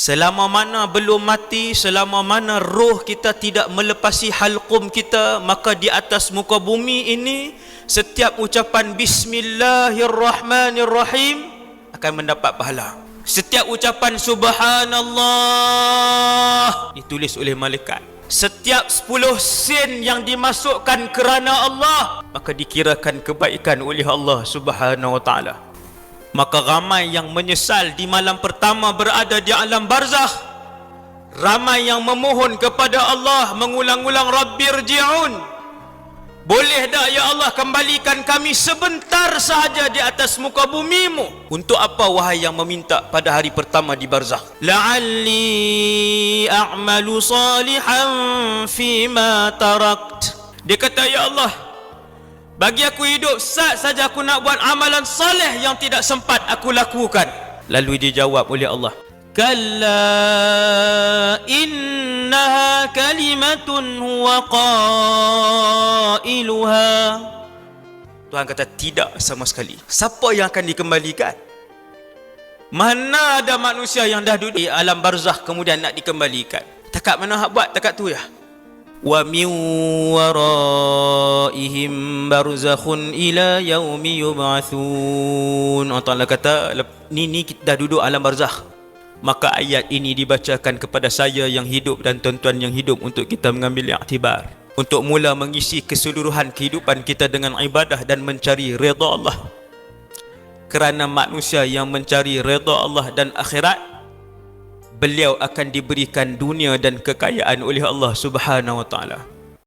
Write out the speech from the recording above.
Selama mana belum mati, selama mana roh kita tidak melepasi halqum kita, maka di atas muka bumi ini setiap ucapan Bismillahirrahmanirrahim akan mendapat pahala. Setiap ucapan Subhanallah ditulis oleh malaikat. Setiap 10 sen yang dimasukkan kerana Allah, maka dikirakan kebaikan oleh Allah Subhanahu wa taala. Maka ramai yang menyesal di malam pertama berada di alam barzakh. Ramai yang memohon kepada Allah mengulang-ulang, Rabbirji'un, boleh tak ya Allah kembalikan kami sebentar sahaja di atas muka bumimu. Untuk apa wahai yang meminta pada hari pertama di barzakh? La'alli a'malu salihan fima tarakt. Dia kata, ya Allah, bagi aku hidup saja aku nak buat amalan saleh yang tidak sempat aku lakukan. Lalu dijawab oleh Allah, kalla innaha kalimatun huwa qailuha. Tuhan kata tidak sama sekali. Siapa yang akan dikembalikan? Mana ada manusia yang dah duduk di alam barzakh kemudian nak dikembalikan? Takat mana hak buat takat tu ya. Wa min waraihim barzakhun ila yaumi yub'atsun. Allah Ta'ala kata, ni kita dah duduk alam barzakh. Maka ayat ini dibacakan kepada saya yang hidup dan tuan-tuan yang hidup untuk kita mengambil iktibar, untuk mula mengisi keseluruhan kehidupan kita dengan ibadah dan mencari redha Allah. Kerana manusia yang mencari redha Allah dan akhirat, beliau akan diberikan dunia dan kekayaan oleh Allah Subhanahu wa taala.